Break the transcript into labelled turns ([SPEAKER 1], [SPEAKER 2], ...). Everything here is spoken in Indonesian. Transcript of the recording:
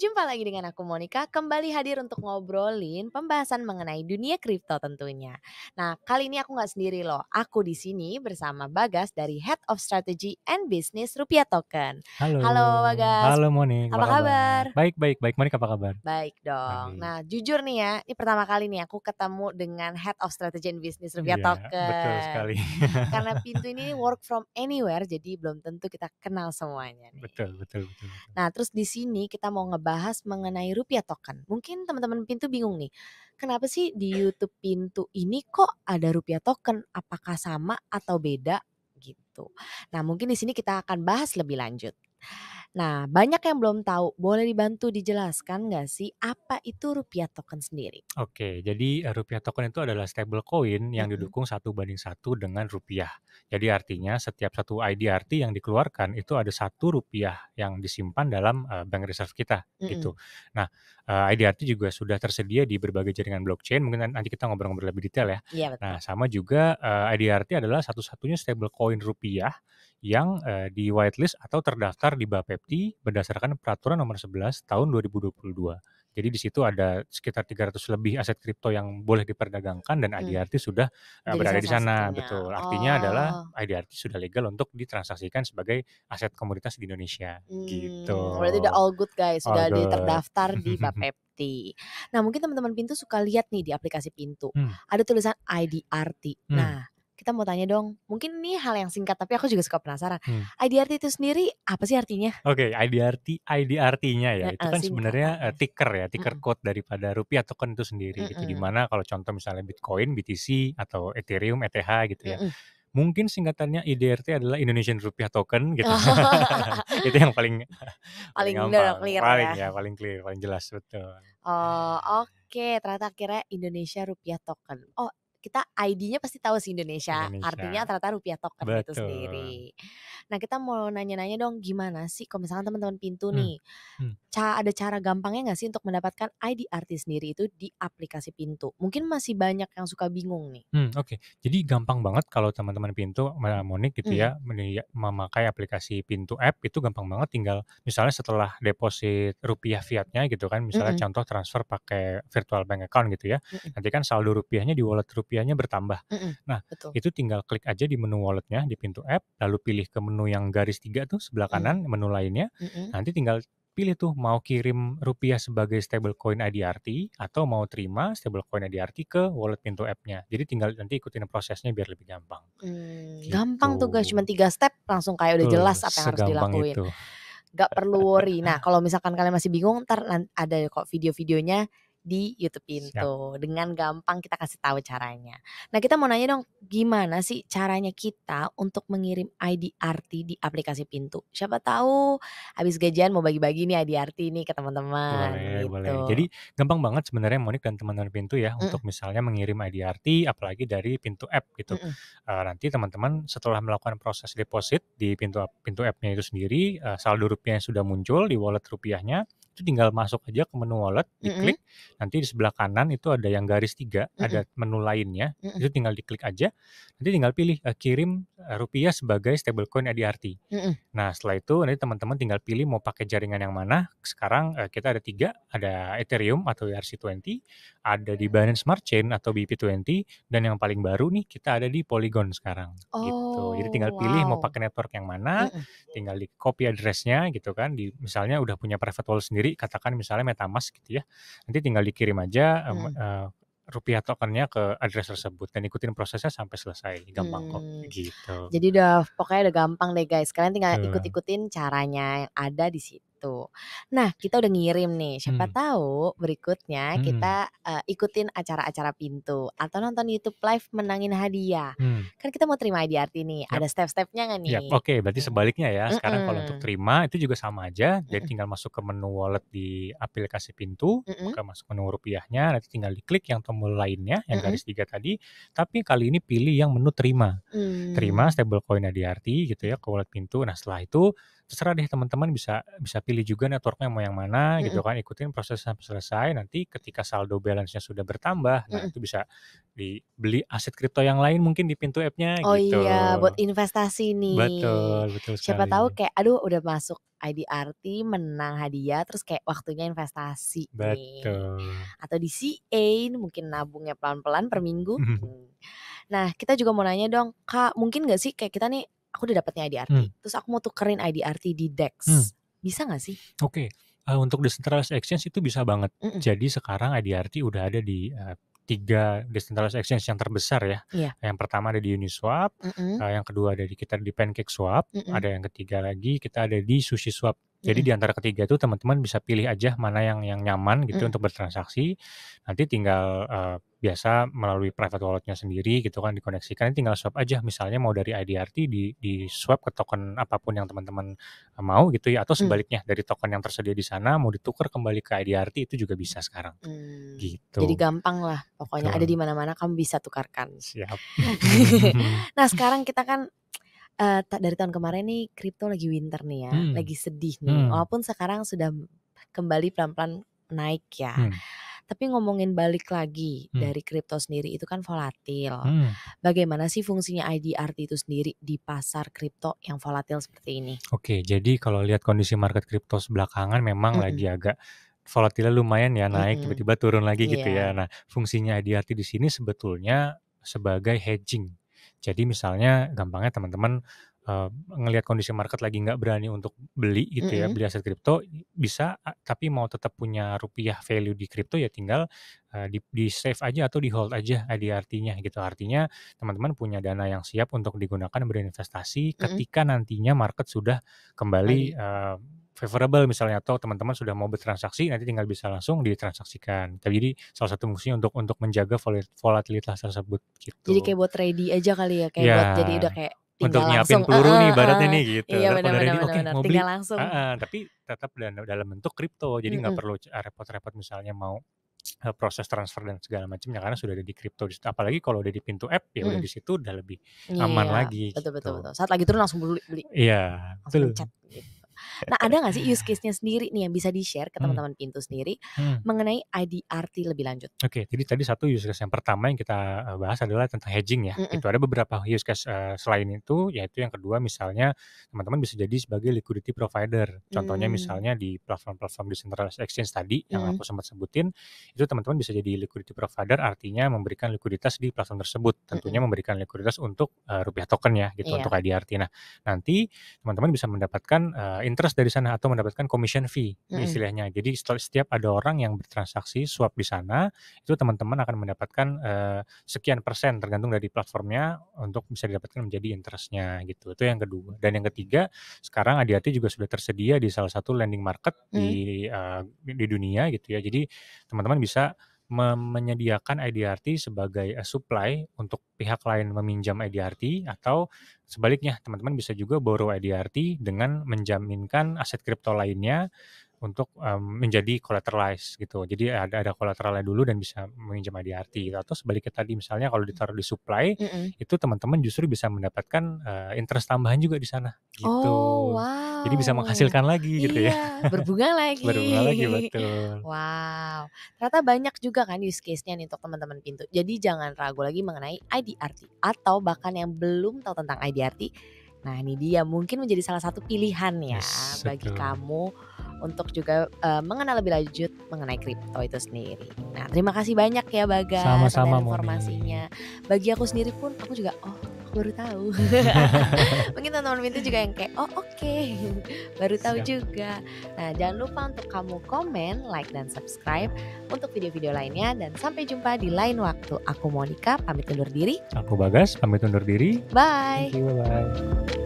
[SPEAKER 1] Jumpa lagi dengan aku Monica, kembali hadir untuk ngobrolin pembahasan mengenai dunia kripto tentunya. Nah, kali ini aku nggak sendiri loh. Aku di sini bersama Bagas dari Head of Strategy and Business Rupiah Token.
[SPEAKER 2] Halo,
[SPEAKER 1] Halo Bagas,
[SPEAKER 2] halo Monik, apa
[SPEAKER 1] apa
[SPEAKER 2] kabar?
[SPEAKER 1] kabar?
[SPEAKER 2] Baik baik baik, Monik apa kabar?
[SPEAKER 1] Baik dong.
[SPEAKER 2] Baik,
[SPEAKER 1] Nah, jujur nih ya, ini pertama kali nih aku ketemu dengan Head of Strategy and Business Rupiah
[SPEAKER 2] iya betul
[SPEAKER 1] Token.
[SPEAKER 2] sekali.
[SPEAKER 1] Karena pintu ini work from anywhere, jadi belum tentu kita kenal semuanya
[SPEAKER 2] Betul
[SPEAKER 1] nih.
[SPEAKER 2] betul betul betul.
[SPEAKER 1] Nah, terus di sini kita mau ngebahas mengenai Rupiah Token. Mungkin teman-teman Pintu bingung nih, kenapa sih di YouTube Pintu ini kok ada Rupiah Token? Apakah sama atau beda gitu. Nah, mungkin di sini kita akan bahas lebih lanjut. Nah, banyak yang belum tahu, boleh dibantu dijelaskan nggak sih apa itu Rupiah Token sendiri?
[SPEAKER 2] Oke, jadi, rupiah token itu adalah stablecoin yang
[SPEAKER 1] Mhm,
[SPEAKER 2] didukung 1:1 dengan rupiah. Jadi artinya setiap satu IDRT yang dikeluarkan itu ada ₹1 yang disimpan dalam, bank reserve kita,
[SPEAKER 1] mhm.
[SPEAKER 2] gitu. Nah, IDRT juga sudah tersedia di berbagai jaringan blockchain, mungkin nanti kita ngobrol-ngobrol lebih detail ya.
[SPEAKER 1] Iya betul.
[SPEAKER 2] Nah, sama juga, IDRT adalah satu-satunya stablecoin rupiah yang, di whitelist atau terdaftar di Bapepti berdasarkan Peraturan Nomor 11 Tahun 2022. Jadi di situ ada sekitar 300 lebih aset kripto yang boleh diperdagangkan dan
[SPEAKER 1] Mhm,
[SPEAKER 2] IDRT sudah,
[SPEAKER 1] jadi
[SPEAKER 2] berada di
[SPEAKER 1] salah
[SPEAKER 2] sana,
[SPEAKER 1] satunya.
[SPEAKER 2] betul. Artinya adalah
[SPEAKER 1] Oh.
[SPEAKER 2] IDRT sudah legal untuk ditransaksikan sebagai aset komoditas di Indonesia, gitu.
[SPEAKER 1] Berarti udah all good guys,
[SPEAKER 2] All
[SPEAKER 1] sudah
[SPEAKER 2] good.
[SPEAKER 1] terdaftar di Bapepti. Nah mungkin teman-teman Pintu suka lihat nih di aplikasi Pintu,
[SPEAKER 2] Mmm,
[SPEAKER 1] ada tulisan IDRT.
[SPEAKER 2] mmm,
[SPEAKER 1] Nah kita mau tanya dong, mungkin ini hal yang singkat tapi aku juga suka penasaran.
[SPEAKER 2] mmm.
[SPEAKER 1] IDRT itu sendiri apa sih artinya?
[SPEAKER 2] Oke, IDRT-nya ya, itu
[SPEAKER 1] Heeh,
[SPEAKER 2] kan sebenarnya,
[SPEAKER 1] singkatannya.
[SPEAKER 2] ticker ya, ticker
[SPEAKER 1] Mhm,
[SPEAKER 2] code daripada rupiah token itu sendiri gitu. Di
[SPEAKER 1] mhm,
[SPEAKER 2] mana kalau contoh misalnya Bitcoin, BTC, atau Ethereum, ETH gitu ya.
[SPEAKER 1] mhm.
[SPEAKER 2] Mungkin singkatannya IDRT adalah Indonesian Rupiah Token gitu.
[SPEAKER 1] Oh,
[SPEAKER 2] Itu yang paling paling
[SPEAKER 1] paling udah
[SPEAKER 2] gampang,
[SPEAKER 1] clear
[SPEAKER 2] paling
[SPEAKER 1] ya.
[SPEAKER 2] ya, paling clear, paling jelas, betul.
[SPEAKER 1] Oh, oke, ternyata akhirnya Indonesia Rupiah Token. Oh, kita ID-nya pasti tahu sih Indonesia, artinya
[SPEAKER 2] Indonesia,
[SPEAKER 1] ternyata Rupiah Token itu
[SPEAKER 2] betul.
[SPEAKER 1] sendiri. Nah, kita mau nanya-nanya dong gimana sih kalau misalkan teman-teman Pintu
[SPEAKER 2] Mmm,
[SPEAKER 1] nih,
[SPEAKER 2] mmm.
[SPEAKER 1] ada cara gampangnya nggak sih untuk mendapatkan ID sendiri itu di aplikasi Pintu? Mungkin masih banyak yang suka bingung nih.
[SPEAKER 2] Oke. Jadi gampang banget kalau teman-teman Pintu, Monik gitu
[SPEAKER 1] Mmm,
[SPEAKER 2] ya, memakai aplikasi Pintu App itu gampang banget tinggal misalnya setelah deposit rupiah fiatnya gitu kan, misalnya
[SPEAKER 1] mhm,
[SPEAKER 2] contoh transfer pakai virtual bank account gitu ya,
[SPEAKER 1] mhm,
[SPEAKER 2] nanti kan saldo rupiahnya di wallet rupiahnya bertambah.
[SPEAKER 1] mhm,
[SPEAKER 2] Nah,
[SPEAKER 1] betul,
[SPEAKER 2] itu tinggal klik aja di menu wallet-nya di Pintu App, lalu pilih ke menu yang garis 3 tuh sebelah
[SPEAKER 1] mhm,
[SPEAKER 2] kanan, menu lainnya,
[SPEAKER 1] mhm.
[SPEAKER 2] nanti tinggal pilih tuh mau kirim rupiah sebagai stablecoin IDRT atau mau terima stablecoin IDRT ke wallet Pintu App-nya. Jadi tinggal nanti ikutin prosesnya biar lebih gampang,
[SPEAKER 1] Gampang
[SPEAKER 2] gitu.
[SPEAKER 1] tuh guys, cuma 3 step langsung kayak udah
[SPEAKER 2] Betul,
[SPEAKER 1] jelas apa yang harus
[SPEAKER 2] segampang
[SPEAKER 1] dilakuin.
[SPEAKER 2] itu.
[SPEAKER 1] Gak perlu worry. Nah, kalau misalkan kalian masih bingung, entar ada kok video-videonya di YouTube
[SPEAKER 2] Siap.
[SPEAKER 1] Pintu. Dengan gampang kita kasih tahu caranya. Nah, kita mau nanya dong, gimana sih caranya kita untuk mengirim IDRT di aplikasi Pintu? Siapa tahu habis gajian mau bagi-bagi nih IDRT nih ke teman-teman
[SPEAKER 2] Boleh boleh.
[SPEAKER 1] gitu.
[SPEAKER 2] Jadi gampang banget sebenarnya Monik dan teman-teman Pintu ya
[SPEAKER 1] Mhm,
[SPEAKER 2] untuk misalnya mengirim IDRT apalagi dari Pintu App gitu.
[SPEAKER 1] mhm,
[SPEAKER 2] Nanti teman-teman setelah melakukan proses deposit di Pintu App-nya itu sendiri, saldo rupiah yang sudah muncul di wallet rupiahnya, itu tinggal masuk aja ke menu wallet,
[SPEAKER 1] mhm,
[SPEAKER 2] diklik, nanti di sebelah kanan itu ada yang garis 3
[SPEAKER 1] mhm,
[SPEAKER 2] ada menu lainnya,
[SPEAKER 1] mhm,
[SPEAKER 2] itu tinggal diklik aja, nanti tinggal pilih, kirim, rupiah sebagai stablecoin IDRT.
[SPEAKER 1] mhm.
[SPEAKER 2] Nah, setelah itu nanti teman-teman tinggal pilih mau pakai jaringan yang mana. Sekarang, kita ada 3, ada Ethereum atau ERC20, ada di Binance Smart Chain atau BP20, dan yang paling baru nih kita ada di Polygon sekarang, gitu. Jadi tinggal
[SPEAKER 1] Oh,
[SPEAKER 2] pilih mau
[SPEAKER 1] wow.
[SPEAKER 2] pakai network yang mana,
[SPEAKER 1] Mhm,
[SPEAKER 2] tinggal di-copy address-nya gitu kan, misalnya udah punya private wallet sendiri, katakan misalnya MetaMask gitu ya, nanti tinggal dikirim aja,
[SPEAKER 1] mhm.
[SPEAKER 2] rupiah tokennya ke address tersebut dan ikutin prosesnya sampai selesai, gampang kok,
[SPEAKER 1] Mmm,
[SPEAKER 2] gitu.
[SPEAKER 1] jadi udah pokoknya udah gampang deh guys, kalian tinggal
[SPEAKER 2] Betul.
[SPEAKER 1] ikut-ikutin caranya yang ada di situ. Nah, kita udah ngirim nih, siapa
[SPEAKER 2] Mmm,
[SPEAKER 1] tahu berikutnya
[SPEAKER 2] mhm,
[SPEAKER 1] kita, ikutin acara-acara Pintu atau nonton YouTube Live menangin hadiah.
[SPEAKER 2] mmm.
[SPEAKER 1] Kan kita mau terima hadiah nih,
[SPEAKER 2] Yap
[SPEAKER 1] ada step-stepnya nggak
[SPEAKER 2] yap,
[SPEAKER 1] nih?
[SPEAKER 2] oke, berarti
[SPEAKER 1] Mmm,
[SPEAKER 2] sebaliknya ya, sekarang kalau untuk
[SPEAKER 1] mhm,
[SPEAKER 2] terima itu juga sama aja, jadi
[SPEAKER 1] mhm,
[SPEAKER 2] tinggal masuk ke menu wallet di aplikasi Pintu,
[SPEAKER 1] mhm,
[SPEAKER 2] masuk menu rupiahnya, nanti tinggal diklik yang tombol lainnya, yang
[SPEAKER 1] mhm,
[SPEAKER 2] garis 3 tadi, tapi kali ini pilih yang menu terima. Terima
[SPEAKER 1] mmm,
[SPEAKER 2] stablecoin ADRT gitu ya ke wallet Pintu. Nah, setelah itu terserah deh teman-teman bisa pilih juga networknya mau yang mana gitu
[SPEAKER 1] Mhm.
[SPEAKER 2] kan, ikutin proses sampai selesai, nanti ketika saldo balance-nya sudah bertambah, nah
[SPEAKER 1] Mhm.
[SPEAKER 2] itu bisa dibeli aset kripto yang lain mungkin di Pintu app-nya
[SPEAKER 1] Oh
[SPEAKER 2] gitu.
[SPEAKER 1] iya, buat investasi nih.
[SPEAKER 2] Betul, betul
[SPEAKER 1] Siapa tahu
[SPEAKER 2] sekali.
[SPEAKER 1] kayak, aduh udah masuk IDRT, menang hadiah, terus kayak waktunya investasi nih.
[SPEAKER 2] Betul.
[SPEAKER 1] Atau di CA, mungkin nabungnya pelan-pelan per minggu. Nah, kita juga mau nanya dong, Kak, mungkin nggak sih kayak kita nih, aku udah dapet nih IDRT,
[SPEAKER 2] Mmm.
[SPEAKER 1] terus aku mau tukerin IDRT di
[SPEAKER 2] Mmm.
[SPEAKER 1] DEX, bisa nggak sih?
[SPEAKER 2] Oke, untuk decentralized exchange itu bisa banget.
[SPEAKER 1] Mhm.
[SPEAKER 2] Jadi sekarang IDRT udah ada di, 3 decentralized exchange yang terbesar ya.
[SPEAKER 1] Iya.
[SPEAKER 2] Yang pertama ada di Uniswap,
[SPEAKER 1] Mhm.
[SPEAKER 2] yang kedua ada di kita di PancakeSwap,
[SPEAKER 1] Mhm.
[SPEAKER 2] ada yang ketiga lagi kita ada di SushiSwap. Jadi
[SPEAKER 1] Mhm.
[SPEAKER 2] di antara ketiga itu teman-teman bisa pilih aja mana yang nyaman gitu
[SPEAKER 1] Mhm.
[SPEAKER 2] untuk bertransaksi. Nanti tinggal, biasa melalui private wallet-nya sendiri gitu kan dikoneksikan, tinggal swap aja misalnya mau dari IDRT di-swap ke token apapun yang teman-teman, mau gitu ya, atau
[SPEAKER 1] Mmm.
[SPEAKER 2] sebaliknya dari token yang tersedia di sana mau ditukar kembali ke IDRT itu juga bisa sekarang,
[SPEAKER 1] Jadi
[SPEAKER 2] gitu.
[SPEAKER 1] gampang lah, pokoknya ada di
[SPEAKER 2] Betul.
[SPEAKER 1] mana-mana kamu bisa tukarkan.
[SPEAKER 2] Siap.
[SPEAKER 1] Nah sekarang kita kan, dari tahun kemarin nih kripto lagi winter nih ya,
[SPEAKER 2] Mhm.
[SPEAKER 1] lagi sedih nih,
[SPEAKER 2] Mhm.
[SPEAKER 1] walaupun sekarang sudah kembali pelan-pelan naik ya.
[SPEAKER 2] Mmm.
[SPEAKER 1] Tapi ngomongin balik lagi
[SPEAKER 2] Mmm.
[SPEAKER 1] dari kripto sendiri itu kan volatil.
[SPEAKER 2] Mhm.
[SPEAKER 1] Bagaimana sih fungsinya IDRT itu sendiri di pasar kripto yang volatil seperti ini?
[SPEAKER 2] Oke, jadi kalau lihat kondisi market kripto belakangan memang
[SPEAKER 1] Mhm.
[SPEAKER 2] lagi agak volatilnya lumayan ya, naik
[SPEAKER 1] Mhm.
[SPEAKER 2] tiba-tiba turun lagi gitu ya.
[SPEAKER 1] Iya.
[SPEAKER 2] Nah, fungsinya IDRT di sini sebetulnya sebagai hedging. Jadi misalnya gampangnya teman-teman, ngelihat kondisi market lagi nggak berani untuk beli gitu ya,
[SPEAKER 1] Mhm.
[SPEAKER 2] beli aset kripto bisa, tapi mau tetap punya rupiah value di kripto ya tinggal, di-save aja atau di-hold aja IDRT-nya gitu. Artinya teman-teman punya dana yang siap untuk digunakan berinvestasi
[SPEAKER 1] Mhm.
[SPEAKER 2] ketika nantinya market sudah kembali,
[SPEAKER 1] Kembali.
[SPEAKER 2] favorable misalnya atau teman-teman sudah mau bertransaksi nanti tinggal bisa langsung ditransaksikan. Jadi salah satu fungsinya untuk menjaga volatilitas tersebut
[SPEAKER 1] Jadi
[SPEAKER 2] gitu.
[SPEAKER 1] kayak buat ready aja kali ya, kayak
[SPEAKER 2] Iya,
[SPEAKER 1] buat jadi udah kayak
[SPEAKER 2] untuk
[SPEAKER 1] tinggal
[SPEAKER 2] nyiapin
[SPEAKER 1] langsung
[SPEAKER 2] peluru nih
[SPEAKER 1] heeh
[SPEAKER 2] ibaratnya
[SPEAKER 1] heeh.
[SPEAKER 2] nih gitu.
[SPEAKER 1] Iya
[SPEAKER 2] Entar kalau
[SPEAKER 1] bener
[SPEAKER 2] udah
[SPEAKER 1] bener
[SPEAKER 2] ready,
[SPEAKER 1] bener
[SPEAKER 2] oke
[SPEAKER 1] bener,
[SPEAKER 2] mau beli
[SPEAKER 1] tinggal langsung.
[SPEAKER 2] heeh, tapi tetap dalam bentuk kripto. Jadi nggak
[SPEAKER 1] Mhm.
[SPEAKER 2] perlu repot-repot misalnya mau, proses transfer dan segala macamnya karena sudah ada di kripto di situ. Apalagi kalau udah di Pintu app, ya udah
[SPEAKER 1] Mhm.
[SPEAKER 2] di situ udah lebih aman
[SPEAKER 1] Iya,
[SPEAKER 2] lagi
[SPEAKER 1] betul betul
[SPEAKER 2] gitu.
[SPEAKER 1] betul. Saat lagi turun langsung beli beli,
[SPEAKER 2] Iya,
[SPEAKER 1] langsung
[SPEAKER 2] betul.
[SPEAKER 1] mencet gitu. Nah ada nggak sih use case-nya sendiri nih yang bisa di-share ke
[SPEAKER 2] Mmm.
[SPEAKER 1] teman-teman Pintu sendiri
[SPEAKER 2] Mhm.
[SPEAKER 1] mengenai IDRT lebih lanjut?
[SPEAKER 2] Oke, jadi tadi satu use case yang pertama yang kita, bahas adalah tentang hedging ya,
[SPEAKER 1] Mhm.
[SPEAKER 2] gitu. Ada beberapa use case, selain itu, yaitu yang kedua misalnya teman-teman bisa jadi sebagai liquidity provider. Contohnya
[SPEAKER 1] Mmm.
[SPEAKER 2] misalnya di platform-platform decentralized exchange tadi yang
[SPEAKER 1] Mhm.
[SPEAKER 2] aku sempat sebutin, itu teman-teman bisa jadi liquidity provider artinya memberikan likuiditas di platform tersebut. Tentunya
[SPEAKER 1] Mhm.
[SPEAKER 2] memberikan likuiditas untuk, rupiah token ya gitu, untuk
[SPEAKER 1] Iya.
[SPEAKER 2] IDRT. Nah, nanti teman-teman bisa mendapatkan, interest dari sana atau mendapatkan commission fee
[SPEAKER 1] Mhm.
[SPEAKER 2] istilahnya. Jadi setiap ada orang yang bertransaksi swap di sana, itu teman-teman akan mendapatkan, sekian persen tergantung dari platformnya untuk bisa didapatkan menjadi interest-nya gitu. Itu yang kedua. Dan yang ketiga, sekarang IDRT juga sudah tersedia di salah satu lending market
[SPEAKER 1] Mhm.
[SPEAKER 2] di dunia gitu ya. Jadi teman-teman bisa menyediakan IDRT sebagai, supply untuk pihak lain meminjam IDRT atau sebaliknya teman-teman bisa juga borrow IDRT dengan menjaminkan aset kripto lainnya untuk, menjadi collateralized gitu. Jadi ada collateral-nya dulu dan bisa meminjam IDRT atau sebaliknya tadi misalnya kalau ditaruh di supply,
[SPEAKER 1] Mhm.
[SPEAKER 2] itu teman-teman justru bisa mendapatkan, interest tambahan juga di sana,
[SPEAKER 1] Oh,
[SPEAKER 2] gitu. Jadi bisa
[SPEAKER 1] wow.
[SPEAKER 2] menghasilkan lagi gitu ya.
[SPEAKER 1] Iya, berbunga lagi.
[SPEAKER 2] Berbunga lagi, betul.
[SPEAKER 1] Wow, ternyata banyak juga kan use case-nya nih untuk teman-teman Pintu. Jadi jangan ragu lagi mengenai IDRT atau bahkan yang belum tahu tentang IDRT. Nah, ini dia mungkin menjadi salah satu pilihan ya
[SPEAKER 2] Yes,
[SPEAKER 1] bagi
[SPEAKER 2] betul.
[SPEAKER 1] kamu untuk juga, mengenal lebih lanjut mengenai kripto itu sendiri. Nah, terima kasih banyak ya Bagas
[SPEAKER 2] Sama-sama
[SPEAKER 1] atas
[SPEAKER 2] Moni.
[SPEAKER 1] informasinya. Bagi aku sendiri pun aku juga, oh aku baru tahu. Mungkin teman-teman Pintu juga yang kayak, oh oke, baru tahu
[SPEAKER 2] Siap.
[SPEAKER 1] juga. Nah, jangan lupa untuk kamu komen, like, dan subscribe untuk video-video lainnya. Dan sampai jumpa di lain waktu. Aku Monica, pamit undur diri.
[SPEAKER 2] Aku Bagas, pamit undur diri.
[SPEAKER 1] Bye.
[SPEAKER 2] Thank you, bye-bye.